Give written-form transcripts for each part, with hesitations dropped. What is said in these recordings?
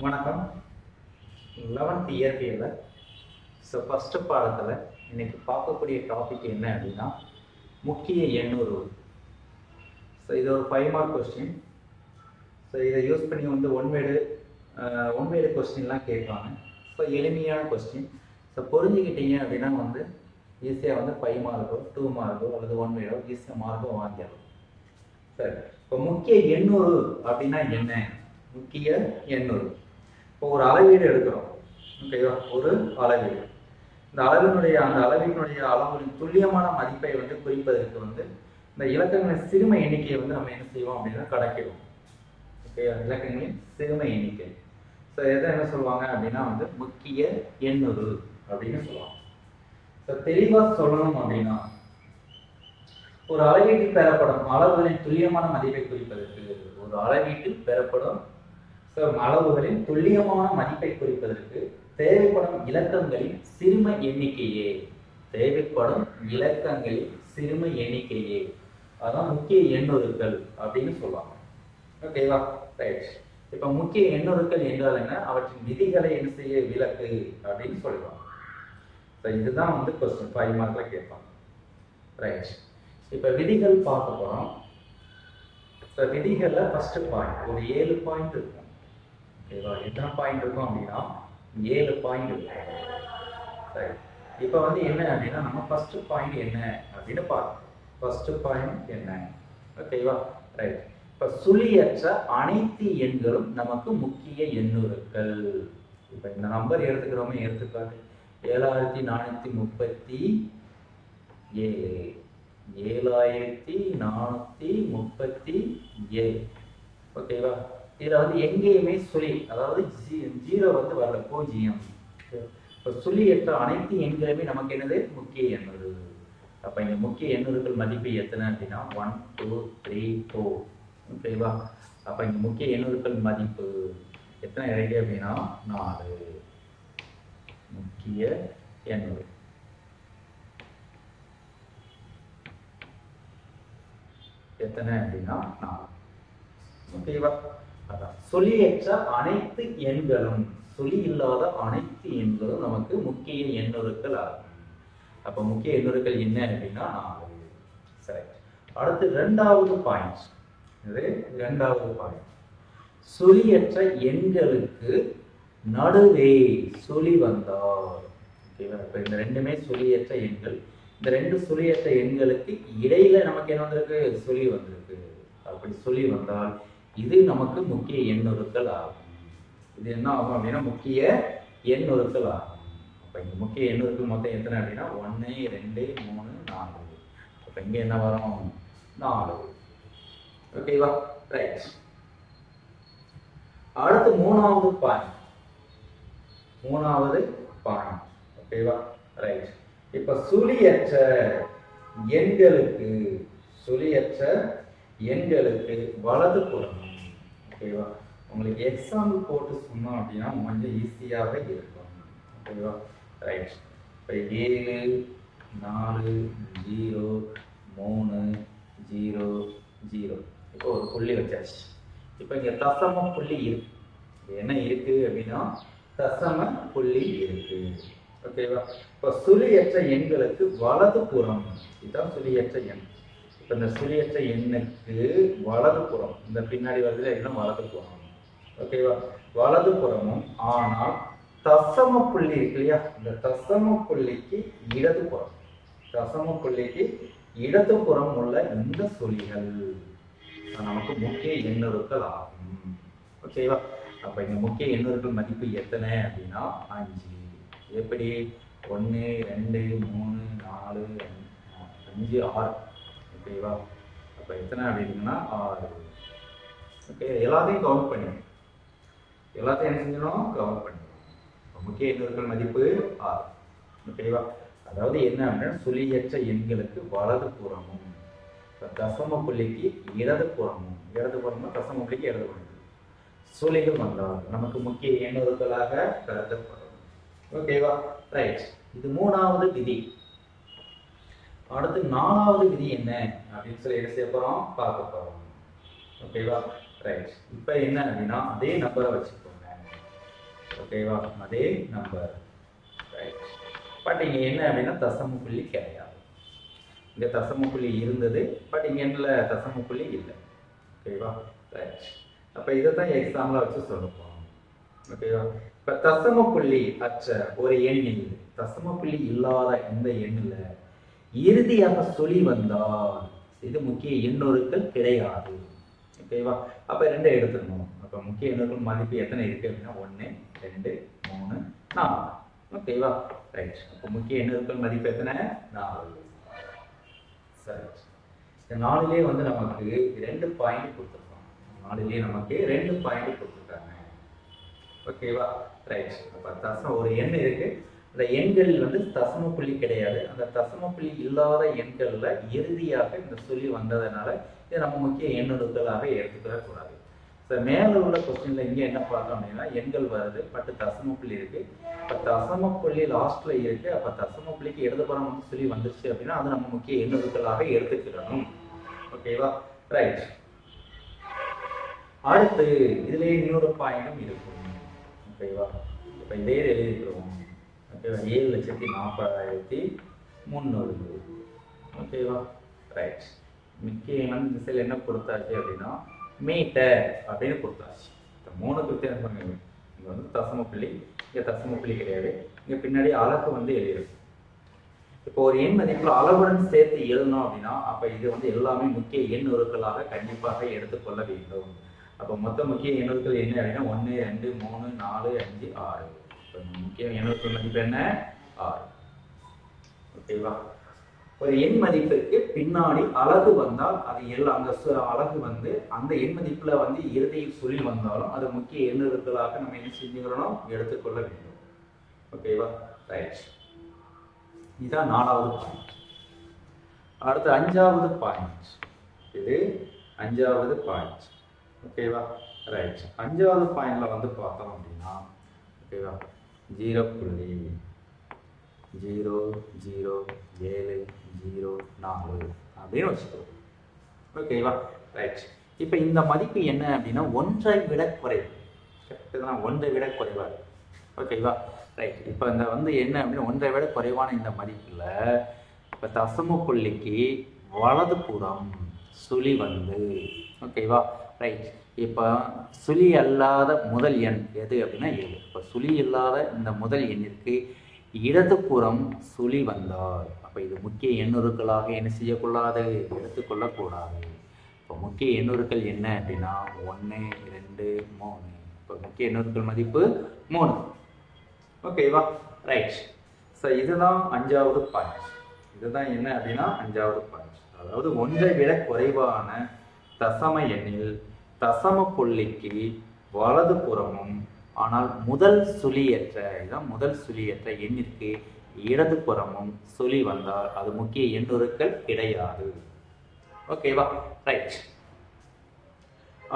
வணக்கம். 11th இயற்பியல்ல first பாடத்தில் இன்னைக்கு பார்க்கக்கூடிய டாபிக் என்ன அப்படின்னா முக்கிய எண்ணுரு. இது ஒரு 5 மார்க் கொஸ்டின். இதை யூஸ் பண்ணி ஒன் வேர்டு கொஸ்டின்லாம் கேட்பாங்க. எளிமையான கொஸ்டின். புரிஞ்சுக்கிட்டீங்க அப்படின்னா ஈஸியாக 5 மார்க்கோ 2 மார்க்கோ அல்லது 1 வேர்டோ ஈஸியாக மார்க்கோ வாங்கிடலாம். சரி, இப்போ முக்கிய எண்ணுரு அப்படின்னா என்ன? முக்கிய எண்ணுரு இப்போ ஒரு அளவீடு எடுக்கிறோம். ஓகேவா? ஒரு அளவீடு. இந்த அளவினுடைய அளவுகளின் துல்லியமான மதிப்பை குறிப்பதற்கு இந்த இலக்கங்களின் சிறும எண்ணிக்கையை நம்ம என்ன செய்வோம் அப்படின்னா கணக்கிடுவோம். ஓகேவா? இலக்கங்களின் சிறும எண்ணிக்கை. எதை என்ன சொல்லுவாங்க அப்படின்னா முக்கிய எண்ணுரு அப்படின்னு சொல்லுவாங்க. தெளிவா சொல்லணும் அப்படின்னா ஒரு அளவீட்டில் பெறப்படும் அளவுகளின் துல்லியமான மதிப்பை குறிப்பதற்கு அளவுகளின் துல்லியமான மதிப்பை குறிப்பதற்கு தேவைப்படும் இலக்கங்களின் சிறும எண்ணிக்கையே அதான் முக்கிய எண்ணுருக்கள் அப்படின்னு சொல்லுவாங்க. ஓகேவா? ரைட். இப்ப முக்கிய எண்ணுருக்கள் என்றால் என்ன? அவற்றின் விதிகளை என்ன செய்ய விளக்கு அப்படின்னு சொல்லுவாங்க. இதுதான் கொஸ்டின் 5 மார்க்ல கேட்பாங்க. ரைட். இப்ப விதிகள் பார்க்க போறோம். விதிகள்ல ஃபர்ஸ்ட் பாயிண்ட் ஒரு 7 பாயிண்ட் இருக்கும். ஓகேவா? எத்தனை பாயிண்ட் இருக்கும் அப்படின்னா 7 பாயிண்ட் இருக்கும். ரைட். இப்ப என்ன அப்படின்னா நம்ம ஃபர்ஸ்ட் பாயிண்ட் என்ன அப்படின்னு பார்க்கணும். ஃபர்ஸ்ட் பாயிண்ட் என்ன? ஓகேவா? ரைட். இப்ப சுழியற்ற அனைத்து எண்களும் நமக்கு முக்கிய எண்ணுருக்கள். இப்ப இந்த நம்பர் எடுத்துக்கிறோமே, எடுத்துக்காட்டு 7437 7437. ஓகேவா? இதுல எங்கேயுமே சுழி, அதாவது ஜீரோ வரல, 0. இப்ப சுழியற்ற அனைத்து எண்களுமே நமக்கு என்னது? முக்கிய எண்ணுரு. அப்ப இங்க முக்கிய எண்ணுருக்கள் மதிப்பு எத்தனை அப்படின்னா 1 2 3 4. ஓகேவா? அப்ப இங்க முக்கிய எண்ணுருக்கள் மதிப்பு எத்தனை இருக்கு அப்படின்னா 4. முக்கிய எண்ணுரு எத்தனை அப்படின்னா 4. ஓகேவா? அதான் சுழியற்ற அனைத்து எண்களும், சுழி இல்லாத அனைத்து எண்களும் நமக்கு முக்கிய எண்ணுருக்கள் ஆகும். அப்ப முக்கிய எண்ணுருக்கள் என்ன அப்படின்னா 4. சரி, அடுத்து இரண்டாவது பாயிண்ட். சுழியற்ற எண்களுக்கு நடுவே சுழி வந்தால். ஓகேவா? இப்ப இந்த ரெண்டுமே சுழியற்ற எண்கள். இந்த ரெண்டு சுழியற்ற எண்களுக்கு இடையில நமக்கு என்ன வந்திருக்கு? சுழி வந்திருக்கு. அப்படி சுழி வந்தால் இது நமக்கு முக்கிய எண்ணுருக்கள் ஆகும். இது என்ன ஆகும் அப்படின்னா முக்கிய எண்ணுருக்கள் ஆகும். அப்ப இங்க முக்கிய எண்ணுருக்கள் மொத்தம் எத்தனை அப்படின்னா 1 2 3 4. அப்ப இங்க என்ன வரும்? 4. ஓகேவா? ரைட். அடுத்து மூணாவது பாயிண்ட். ஓகேவா? ரைட். இப்ப சுழியற்ற எண்களுக்கு வலது புறம். ஓகேவா? உங்களுக்கு எக்ஸாம்பிள் போட்டு சொன்னோம் அப்படின்னா கொஞ்சம் ஈஸியாக இருக்கும். ஓகேவா? ரைட். இப்ப 7 4 0 3 0 0. இப்போ ஒரு புள்ளி வச்சாச்சு. இப்ப இங்க தசம புள்ளி இருக்கு. என்ன இருக்கு அப்படின்னா தசம புள்ளி இருக்கு. ஓகேவா? இப்ப சுழியற்ற எண்களுக்கு வலது புறம். இதுதான் சுழியற்ற எண். இப்ப இந்த சுழியற்ற எண்ணுக்கு வலது புறம், இந்த பின்னாடி வருது அப்படின்னா வலது புறம். ஓகேவா? வலது புறமும், ஆனால் தசம புள்ளி இருக்கு இல்லையா, இந்த தசம புள்ளிக்கு இடது புறம் உள்ள இந்த சுழிகள் நமக்கு முக்கிய எண்ணுருக்கள் ஆகும். ஓகேவா? அப்ப இந்த முக்கிய எண்ணுருக்கள் மதிப்பு எத்தனை அப்படின்னா 5. எப்படி? 1 2 3 4 5 6. ஓகேவா? அப்ப எத்தனை அப்படின்னா 6. ஓகே, எல்லாத்தையும் கவுண்ட் பண்ணிடும். எல்லாத்தையும் என்ன செஞ்சிடும்? கவுண்ட் பண்ணிடும். முக்கிய எண்ணுருக்கள் மதிப்பு 6. ஓகேவா? அதாவது என்ன அப்படின்னா சுழியற்ற எண்களுக்கு வலது புறமும் தசம புள்ளிக்கு இடது புறமும் தசம புள்ளிக்கு இடது புறம் சுழிகள் வந்தால் நமக்கு முக்கிய எண்ணுருக்களாக கருதப்படும். ஓகேவா? ரைட். இது மூணாவது விதி. அடுத்து நாலாவது விதி என்ன அப்படின்னு சொல்லி என்ன செய்ய போறோம்? பார்க்க போறோம். ஓகேவா? ரைட். இப்போ என்ன அப்படின்னா அதே நம்பரை வச்சுக்கோங்க. ஓகேவா, அதே நம்பர். ரைட். பட் இங்கே என்ன அப்படின்னா தசம புள்ளி கிடையாது. இங்கே தசம புள்ளி இருந்தது, பட் இங்கே என்ன தசம புள்ளி இல்லை. ஓகேவா, ரைட். அப்போ இதை தான் எக்ஸாம்பிளாக வச்சு சொல்ல போகிறோம். ஓகேவா, இப்போ தசம புள்ளி அற்ற ஒரு எண்ணில், தசம புள்ளி இல்லாத இந்த எண்ணில் இறுதியாக சொல்லி வந்தால் இது முக்கிய எண்ணொருக்கள் கிடையாது. ஓகேவா, அப்போ ரெண்டை எடுத்துக்கணும். அப்போ முக்கிய எண்ணொருக்கள் மதிப்பு எத்தனை இருக்கு அப்படின்னா 1 2 3 4. ஓகேவா, ரைட். அப்போ முக்கிய எண்ணொருக்கள் மதிப்பு எத்தனை? 4. சரி, இந்த 4லே வந்து நமக்கு 2 பாயிண்ட் கொடுத்துருக்கோம். 4லே நமக்கு 2 பாயிண்ட் கொடுத்துருக்காங்க. ஓகேவா, ரைட். அப்போ ஒரு எண் இருக்கு, அந்த எண்களில் வந்து தசம புள்ளி கிடையாது. அந்த தசம புள்ளி இல்லாத எண்கள்ல இறுதியாக இந்த சொல்லி வந்ததுனால இதை நம்ம முக்கிய எண்ணொடுக்களாக எடுத்துக்கக்கூடாது. ஸோ மேலே உள்ள கொஸ்டின்ல இங்கே என்ன பார்த்தோம் அப்படின்னா எண்கள் வருது, பட் தசம புள்ளி இருக்கு. இப்போ தசம புள்ளி லாஸ்ட்ல இருக்கு. அப்போ தசம புள்ளிக்கு இடதுபுறம் வந்து சொல்லி வந்துருச்சு அப்படின்னா அது நம்ம முக்கிய எண்ணொடுக்களாக எடுத்துக்கிறோம். ஓகேவா, ரைட். அடுத்து இதுலேயே இன்னொரு பாயிண்டும் இருக்கும். ஓகேவா, இப்போ இதே எழுதிக்கிறோம். ஓகேவா, 7,40,300. ஓகேவா, ரைட். முக்கிய எண் திசையில் என்ன கொடுத்தாச்சு அப்படின்னா மீட்டர் அப்படின்னு கொடுத்தாச்சு. இந்த 3க்கு வித்தியாசம் பண்ணுங்க. இங்கே வந்து தசம புள்ளி, இங்கே தசம புள்ளி கிடையாது. இங்கே பின்னாடி அலகு வந்து எழுதிருக்கு. இப்போ ஒரு எண் மதிப்பில் அளவுடன் சேர்த்து எழுதணும் அப்படின்னா அப்போ இது வந்து எல்லாமே முக்கிய எண்ணொருக்களாக கண்டிப்பாக எடுத்துக்கொள்ள வேண்டும். அப்போ மொத்த முக்கிய எண்ணொருக்கள் என்ன அப்படின்னா 1 2 3 4 5 6. முக்கிய எண்ணொருக்கள் மதிப்பு என்ன? 6. ஓகேவா, ஒரு எண் மதிப்பிற்கு பின்னாடி அலகு வந்தால் அது எல்லாம் அந்த அலகு வந்து அந்த எண் மதிப்புல வந்து இறுதியில் சொல்லி வந்தாலும் அது முக்கிய எண்ணொருக்களாக நம்ம என்ன செஞ்சுக்கிறோம்? எடுத்துக்கொள்ள வேண்டும். ஓகேவா, ரைட். இதுதான் 4வது பாயிண்ட். அடுத்து 5வது பாயிண்ட். இது 5வது பாயிண்ட். ஓகேவா, ரைட். 5வது பாயிண்ட்ல வந்து பார்த்தோம் அப்படின்னா ஓகேவா 0.00704 அப்படின்னு வச்சுக்கிறோம். ஓகேவா, ரைட். இப்போ இந்த மதிப்பு என்ன அப்படின்னா 1ஐ விட குறைவு. கரெக்டுதான், 1ஐ விட குறைவா. ஓகேவா, ரைட். இப்போ இந்த வந்து என்ன அப்படின்னா 1ஐ விட குறைவான இந்த மதிப்பில் இப்போ தசம புள்ளிக்கு வலது புறம் சுழி வந்து ஓகேவா, ரைட். இப்போ சுழி அல்லாத முதல் எண் எது அப்படின்னா 7. இப்போ சுழி இல்லாத இந்த முதல் எண்ணிற்கு இடதுபுறம் சுழி வந்தால் அப்போ இது முக்கிய எண்ணொருக்களாக என்ன செய்யக்கூடாது? எடுத்துக்கொள்ளக்கூடாது. இப்போ முக்கிய எண்ணொருக்கள் என்ன அப்படின்னா 1 2 3. இப்போ முக்கிய எண்ணொருக்கள் மதிப்பு 3. ஓகேவா, ரைட். ஸோ இதுதான் 5வது பாயிண்ட். இதுதான் என்ன அப்படின்னா 5வது பாயிண்ட். அதாவது 1ஐ விட குறைவான தசம எண்ணில் தசம புள்ளிக்கு வலது புறமும் ஆனால் முதல் சுழியற்ற இதுதான் முதல் சுழியற்ற எண்ணிற்கு இடது புறமும் சுழி வந்தால் அது முக்கிய எண்ணொருக்கள் கிடையாது. ஓகேவா, ரைட்.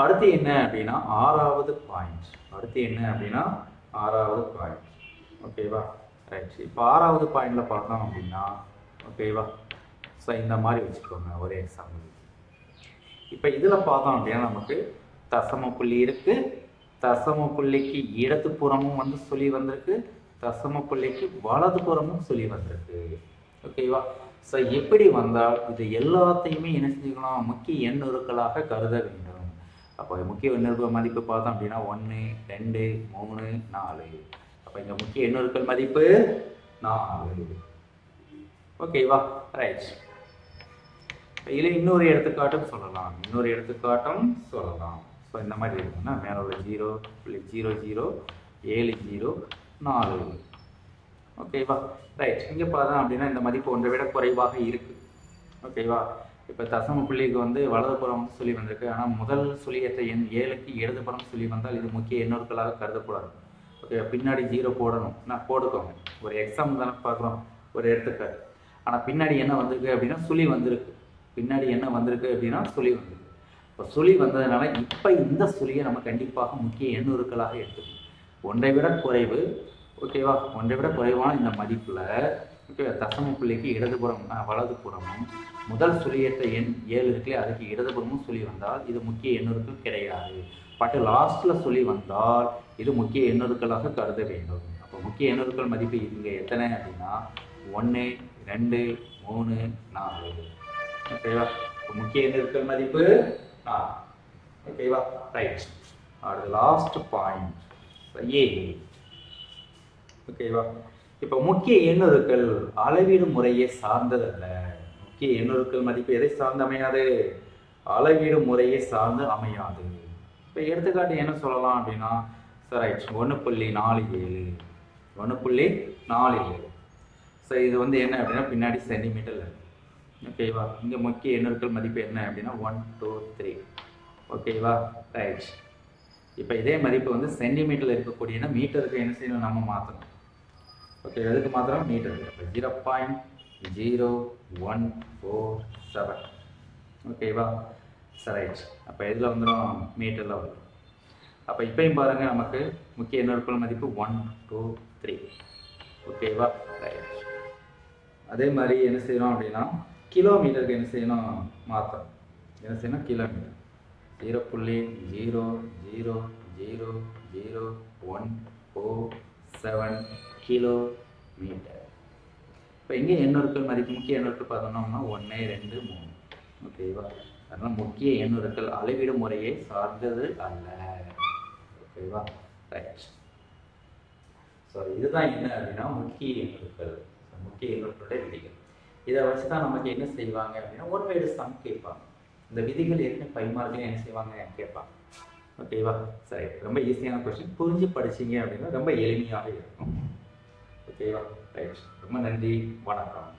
அடுத்து என்ன அப்படின்னா 6வது பாயிண்ட். அடுத்து என்ன அப்படின்னா 6வது பாயிண்ட். ஓகேவா, ரைட். இப்போ 6வது பாயிண்ட்ல பார்த்தோம் அப்படின்னா ஓகேவா, ஸோ இந்த மாதிரி வச்சுக்கோங்க ஒரு எக்ஸாம்பிள். இப்போ இதில் பார்த்தோம் அப்படின்னா நமக்கு தசம புள்ளி இருக்கு, தசம புள்ளிக்கு இடது புறமும் வந்து சொல்லி வந்திருக்கு, தசம புள்ளிக்கு வலது புறமும் சொல்லி வந்திருக்கு. ஓகேவா, ஸோ எப்படி வந்தால் இது எல்லாத்தையுமே என்ன செஞ்சுக்கணும்? முக்கிய எண்ணொருக்களாக கருத வேண்டும். அப்போ முக்கிய எண்ணொருக்கள் மதிப்பு பார்த்தோம் அப்படின்னா 1 2 3 4. அப்போ இங்கே முக்கிய எண்ணொருக்கள் மதிப்பு 4. ஓகேவா, ரைட். இதில் இன்னொரு எடுத்துக்காட்டும் சொல்லலாம். ஸோ இந்த மாதிரி இருக்குன்னா மேலே உள்ள 0.007004. ஓகேவா, ரைட். இங்கே பார்த்தோம் அப்படின்னா இந்த மதிப்பு 1ஐ விட குறைவாக இருக்கு. ஓகேவா, இப்போ தசம புள்ளிக்கு வந்து வலதுபுறம் வந்து சொல்லி வந்திருக்கு. ஆனால் முதல் சுழியற்ற எண் 7க்கு இடதுபுறம் சொல்லி வந்தால் இது முக்கிய எண்ணொருக்களாக கருதக்கூடாது. ஓகே, பின்னாடி 0 போடணும். நான் போட்டுக்கோங்க, ஒரு எக்ஸாம் தானே பார்க்குறோம், ஒரு எடுத்துக்காட்டு. ஆனால் பின்னாடி என்ன வந்திருக்கு அப்படின்னா சுழி வந்திருக்கு. பின்னாடி என்ன வந்திருக்கு அப்படின்னா சுழி வந்திருக்கு. இப்போ சுழி வந்ததுனால இப்போ இந்த சுழியை நம்ம கண்டிப்பாக முக்கிய எண்ணொருக்களாக எடுத்துக்கணும். 1ஐ விட குறைவு. ஓகேவா, 1ஐ விட குறைவான இந்த மதிப்பில் ஓகே, தசம புள்ளிக்கு இடதுபுறம் வலதுபுறமும் முதல் சுழியற்ற எண் 7 இருக்குல்லையே அதுக்கு இடதுபுறமும் சுழி வந்தால் இது முக்கிய எண்ணுருக்கள் கிடையாது. பட் லாஸ்ட்டில் சுழி வந்தால் இது முக்கிய எண்ணுருக்களாக கருத வேண்டும். அப்போ முக்கிய எண்ணுருக்கள் மதிப்பு இங்கே எத்தனை அப்படின்னா 1, 2, 3, 4. ஓகேவா? முக்கிய எண்ணுருக்கள் மதிப்பு 4. ஓகேவா? ரைட். அடுத்து லாஸ்ட் பாயிண்ட் ஏ. ஓகேவா? இப்போ முக்கிய எண்ணுருக்கள் அளவீடு முறையை சார்ந்ததல்ல. முக்கிய எண்ணுருக்கள் மதிப்பு எதை சார்ந்து அமையாது? அளவீடு முறையை சார்ந்து அமையாது. இப்போ எடுத்துக்காட்டு என்ன சொல்லலாம் அப்படின்னா ரைட் 1.47 1.47. ஸோ இது வந்து என்ன அப்படின்னா பின்னாடி சென்டிமீட்டரில் இருக்கு. ஓகேவா? இங்கே முக்கிய எண்ணுருக்கள் மதிப்பு என்ன அப்படின்னா 1, 2, 3. ஓகேவா? ரைட். இப்போ இதே மதிப்பு வந்து சென்டிமீட்டரில் இருக்கக்கூடிய மீட்டருக்கு என்ன செய்யணும், நம்ம மாற்றணும். ஓகே, எதுக்கு மாத்திரம் மீட்டர். 0.0147. ஓகேவா? ரைட். அப்போ இதில் வந்துடும் மீட்டரில் வரும். அப்போ இப்பயும் பாருங்கள், நமக்கு முக்கிய எண்ணுருக்கள் மதிப்பு 1, 2, 3. ஓகேவா? ரைட். அதே மாதிரி என்ன செய்யணும் அப்படின்னா கிலோமீட்டருக்கு என்ன செய்யணும், மாற்றணும். என்ன செய்யணும், கிலோமீட்டர் 0.0000147 கிலோமீட்டர். இப்போ இங்கே எண்ணுருக்கள் மதிப்பு முக்கிய எண்ணுருக்கள் பார்த்தோம்னா 1, 2, 3. ஓகேவா? அதனால் முக்கிய எண்ணுருக்கள் அளவீடு முறையை சார்ந்தது அல்ல. ஓகேவா? ரைட். ஸோ இதுதான் என்ன அப்படின்னா முக்கிய எண்ணுருக்கள், முக்கிய எண்ணுருக்களுடைய விதிகள். இதை வச்சு தான் நமக்கு என்ன செய்வாங்க அப்படின்னா ஒன் வேர்டு சம் கேட்பாங்க. இந்த விதிகள் ஏற்கனவே 5 மார்க்லையும் என்ன செய்வாங்க கேட்பாங்க. ஓகேவா? சரி, ரொம்ப ஈஸியான கொஸ்டின். புரிஞ்சு படிச்சிங்க அப்படின்னா ரொம்ப எளிமையாக இருக்கும். ஓகேவா? ரைட். ரொம்ப நன்றி, வணக்கம்.